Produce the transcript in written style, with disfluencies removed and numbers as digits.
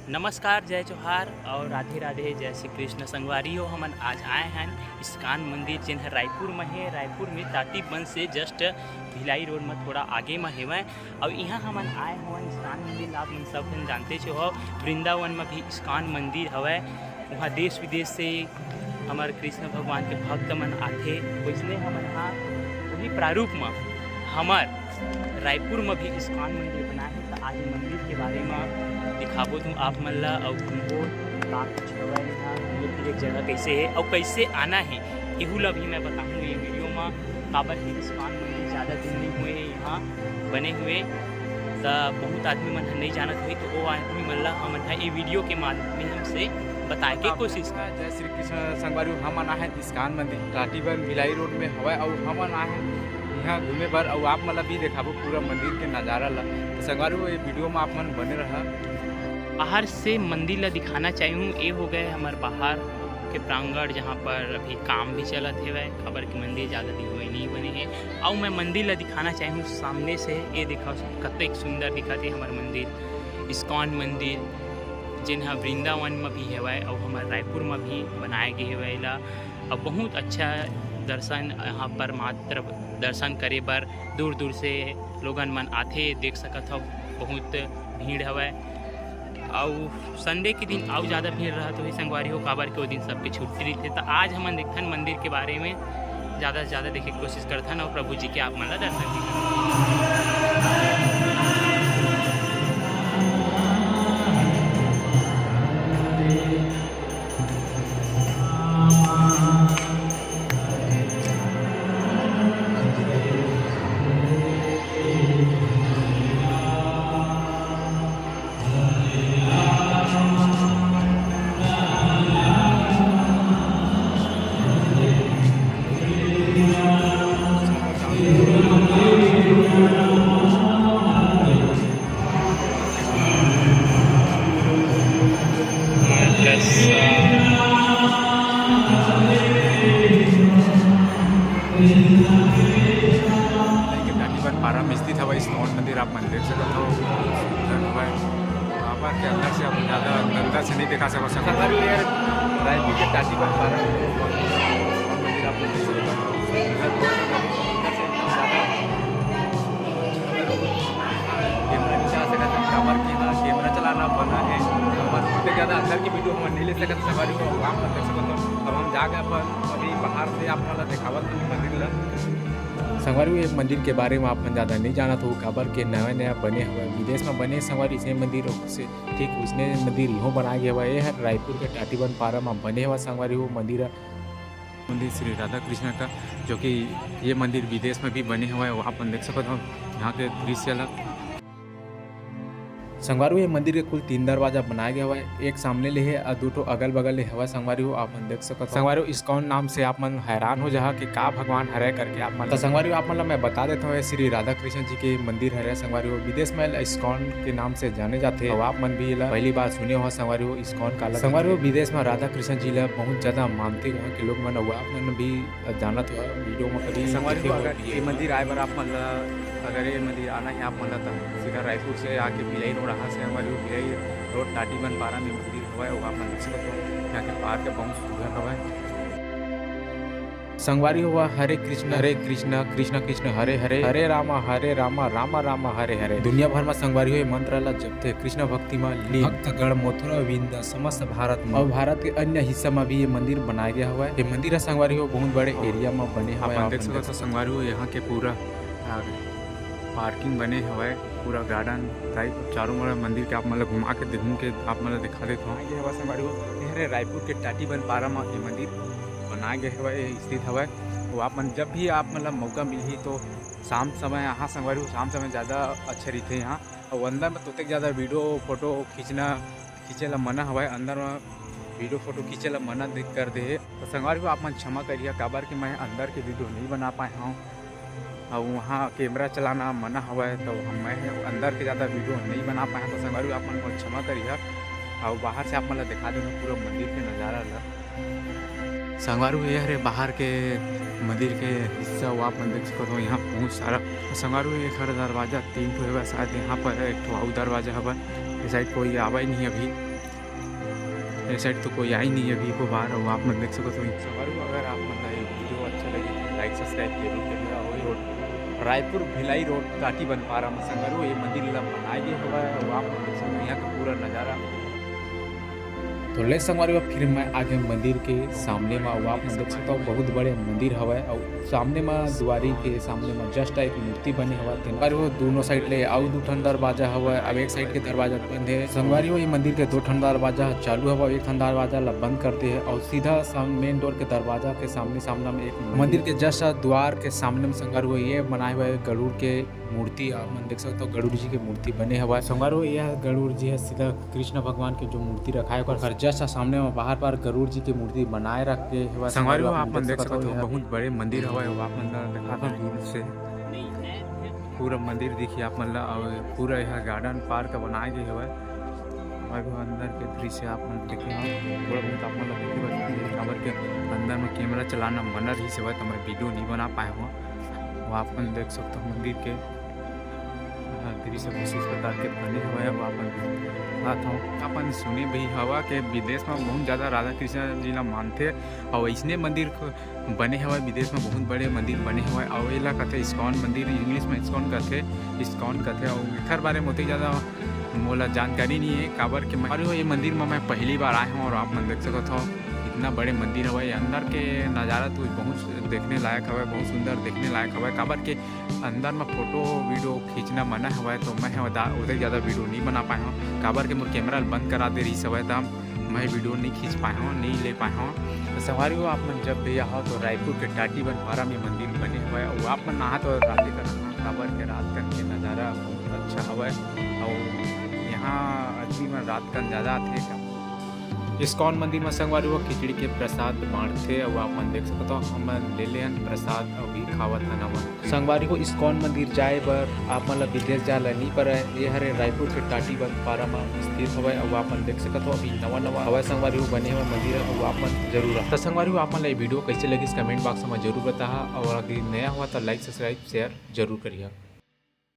नमस्कार, जय जोहार और राधे राधे, जय श्री कृष्ण। संगवारियों हमन आज आए हैं इस्कान मंदिर जिन रायपुर में है। रायपुर में टाटी बंद से जस्ट भिलाई रोड में थोड़ा आगे में हेवै। और यहाँ हमन आए हुए इस्कान मंदिर आप मन सब जन जानते हो। वृंदावन में भी इस्कान मंदिर हवै। वहाँ देश विदेश से हमारे कृष्ण भगवान के भक्त मन आते। वैसने हमन यहाँ वही प्रारूप में हमार रायपुर में भी इस्कान मंदिर बनाए हैं। तो आज मंदिर के बारे में दिखाबो तुम आप मन ला और तुमको का कुछ हवा यहाँ फिर एक जगह कैसे है और कैसे आना है एहू ला भी मैं बताऊँ ये वीडियो में। काबर ही इस्कान मंदिर ज़्यादा दिन नहीं हुए हैं यहाँ बने हुए, तो बहुत आदमी मन नहीं जानत हुई। तो वो आदमी मन ला हमन ये वीडियो के माध्यम से बताए के कोशिश का। जय श्री कृष्ण। संगवारी हम आना है इस्कान मंदिर टाटीबंद भिलाई रोड में हवा। और हम आना है यहाँ घूमे बर और आप मतलब भी देखाबो पूरा मंदिर के नज़ारा ला। तो संगवारी ये वीडियो में आप मन बने रहा। बाहर से मंदिर ला दिखाना चाहूँ ये हो गए हमारे बाहर के प्रांगण जहाँ पर अभी काम भी चलत है। खबर के मंदिर ज़्यादा दिन हुए नहीं बने हैं। और मैं मंदिर ला दिखाना चाहूँ सामने से। ये देखा कतक सुंदर दिखाते हमारे मंदिर इस्कॉन मंदिर जिन्हा वृंदावन में भी है और हमारे रायपुर में भी बनाए गए हुए ला। और बहुत अच्छा दर्शन यहाँ पर मात्र दर्शन करे बर दूर दूर से लोगन मन आते देख सकत हो। बहुत भीड़ हवै और संडे के दिन और ज़्यादा भीड़ रहा तो ही संगवारी हो काबर के वो दिन सबके छुट्टी रही थे। तो आज हम देखथन मंदिर के बारे में ज़्यादा से ज़्यादा देखे की कोशिश करथन और प्रभु जी के आप मन ला दर्शन भी पारा में स्थित हवा इस्कॉन मंदिर आप मन देख सकते हो। वहाँ के अंदर से आप ज़्यादा अंदर से नहीं दिखा सकते। संगवारी यार रायपुर के टाटीबंद पारा मंदिर आप मन देख सकते हो। कैमरा नहीं चला सकते काबर की ना कैमरा चलाना बना है। उससे ज़्यादा अंदर की वीडियो हम नहीं ले सकते। संगवारी को आप मन देख सकते हो। अब हम जा गए पर अभी बाहर से आप मन दिखावत मंदिर ला। संगवारी एक मंदिर के बारे में आप मन ज़्यादा नहीं जानत हो काबर के नया नया बने हुए विदेश में बने संगवारी इसे मंदिर से ठीक उसने मंदिर यूँ बनाया गया हुआ है। रायपुर के टाटीबंद पारा में बने हुआ संगवारी हो मंदिर श्री राधा कृष्ण का, जो कि ये मंदिर विदेश में भी बने हुए है। वहाँ पर देख सकते हो यहाँ के दृश्य ला। संगवारी ये मंदिर के कुल 3 दरवाजा बनाया गया हुआ है। एक सामने ले है और 2 अगल बगल ले हवा। संगवारी हो आप मन देख सकते हो। संगवारी इस्कॉन नाम से आप मन हैरान हो जहाँ कि का भगवान हरे करके आप मन। तो संगवारी आप मन मैं बता देता हूँ श्री राधा कृष्ण जी के मंदिर हरे। संगवारी हो विदेश में इस्कॉन के नाम से जाने जाते हैं। आप मन भी पहली बार सुने हो संगवारी हो इस्कॉन का। संगवारी हो विदेश में राधा कृष्ण जी ला बहुत ज्यादा मानते वहाँ के लोग मन हुआ आप मन भी जानत हुआ वीडियो में कभी। संगवारी हो अगर ये मंदिर आए बार आप मन अगर ये मंदिर आना है आप मन तो सीधा रायपुर से आके भिलाई रोड यहाँ से हमारे भिलाई रोड टाटीबंद पारा में मंदिर हुआ है। वहाँ मन देख सकते हो यहाँ के पार के बहुत सुंदर हुआ है। संगवारी हुआ हरे कृष्ण कृष्ण कृष्ण हरे हरे हरे रामा रामा रामा हरे हरे। दुनिया भर में संगवारी हुए मंत्र ला जपते कृष्ण भक्ति में लीन भक्तगण मथुरा विंध्य समस्त भारत में और भारत के अन्य हिस्सा में भी ये मंदिर बनाया गया हुआ है। ये मंदिर संगवारी हो बहुत बड़े एरिया में बने हुए देख सकते हो। संगवारी हो यहाँ के पूरा पार्किंग बने हुआ है पूरा गार्डन टाइप चारों ओर मंदिर के आप मतलब घुमा के घूम के आप मतलब दिखा देता हूँ। ये हवा संगवारी हो रायपुर के टाटीबंद पारा में ये मंदिर बनाया गया हुआ है स्थित हुआ है। वो आप मन जब भी आप मतलब मौका मिली तो शाम समय यहाँ संगवारी हो शाम समय ज़्यादा अच्छे रहते हैं यहाँ। और अंदर में तो ज़्यादा वीडियो फोटो खींचे ला मना हुआ है। अंदर में वीडियो फोटो खींचे ला मना कर दे। तो संगवारी को आप मन क्षमा करिए काबर कि मैं अंदर के वीडियो नहीं बना पाया हूँ और वहाँ कैमरा चलाना मना हुआ है। तो मैं अंदर के ज़्यादा वीडियो नहीं बना पाया। तो संगवारी आप मन क्षमा करिए और बाहर से आप मतलब दिखा देना पूरा मंदिर के नज़ारा ला। संगवारी ये हरे बाहर के मंदिर के हिस्सा वो आप देख सकते हो। यहाँ बहुत सारा संगवारी एक हर दरवाजा 3 ठो है शायद। यहाँ पर एक ठो और दरवाजा है इस साइड कोई आवा ही नहीं अभी। ये साइड तो कोई आई नहीं अभी को बाहर और आप मन देख सको तो संगवारी अगर आप मन ये वीडियो अच्छा लगे तो लाइक सब्सक्राइब जरूर करिएगा। वही रोड रायपुर भिलाई रोड टाटी बन पा रहा संगवारी ये मंदिर ला बनाए गए हुआ है और आप मन देख सकते यहाँ का पूरा नज़ारा। तो ले संगवारी फिर मैं आगे मंदिर के सामने में आप मन देख सकता हूँ बहुत बड़े मंदिर हवा है और सामने में दुआरी के सामने में जस्ट एक मूर्ति बने हुआ है। वो दोनों साइड ले आउ दो ठन दरवाजा हवा है। अब एक साइड के दरवाजा बंद है संगवारी ये मंदिर के दो ठन दरवाजा चालू हवा, एक ठन दरवाजा ला बंद करते हैं और सीधा मेन डोर के दरवाजा के सामने में एक मंदिर के जस्ट द्वार के सामने में संगवारी ये बनाए हुए गरुड़ के मूर्ति आप मन देख सकते हो। गरुड़ जी की मूर्ति बने हुआ है संगवारी यह गरुड़ जी है सीधा कृष्ण भगवान की जो मूर्ति रखा है और जस्ट सामने में बाहर पर गरुड़ जी की मूर्ति बनाए रखे हुआ संगवारी आप मन देख सकते हो बहुत बड़े मंदिर हवा है। आप मन देखा दूर से पूरा मंदिर देखिए आप मन पूरा यह गार्डन पार्क बनाए गए हुआ है और अंदर के दृश्य आप मन देखे थोड़ा बहुत आप मन देखे खबर के अंदर में कैमरा चलाना मना रही से तो मैं वीडियो नहीं बना पाया हुआ वो आप मन देख सकते हो मंदिर के दृश्य कुछ इस प्रकार के बने हुए हैं। अपन सुने भी हवा के विदेश में बहुत ज़्यादा राधा कृष्ण जी ला मानते और ऐसने मंदिर बने हुए विदेश में बहुत बड़े मंदिर बने हुए और ये कहते इस्कॉन मंदिर इंग्लिश में इस्कॉन कहते और एकर बारे में उतनी ज़्यादा मोला जानकारी नहीं है काबर के मैं ये मंदिर में मैं पहली बार आया हूँ और आप मन देख सकते हो इतना बड़े मंदिर हवा अंदर के नज़ारा तो बहुत देखने लायक हवा बहुत सुंदर देखने लायक हवा काबर के अंदर में फोटो वीडियो खींचना मना हुआ है तो मैं उधर ज़्यादा वीडियो नहीं बना पाया हूँ काबर के मोर कैमरा बंद करा दे रही समय तो मैं वीडियो नहीं खींच पाया हूँ नहीं ले पाया हूँ। तो संगवारी हो आप मन जब भी यहाँ तो रायपुर के टाटी बन पारा में मंदिर बने हुआ है और आप मन नहा तो रात का काबर के रात का के नज़ारा बहुत अच्छा हवा है और यहाँ आदमी में रात का ज़्यादा आते इस्कॉन मंदिर में संगवारी वो खिचड़ी के प्रसाद बांटते और आप मन देख सकते हो हम ले ले प्रसाद अभी खावत है नवा संगवारी को इस्कॉन मंदिर जाए बर आप मन विदेश जा नहीं पर ये हरे रायपुर के टाटी बन पारा में स्थित हवा और आप मन देख सकते हो अभी नवा हवा संगवारी बने हुए मंदिर है वो आप मन जरूर तो संगवारी आप मन वीडियो कैसे लगी कमेंट बॉक्स में जरूर बताया और अगर नया हुआ तो लाइक सब्सक्राइब शेयर जरूर करिए।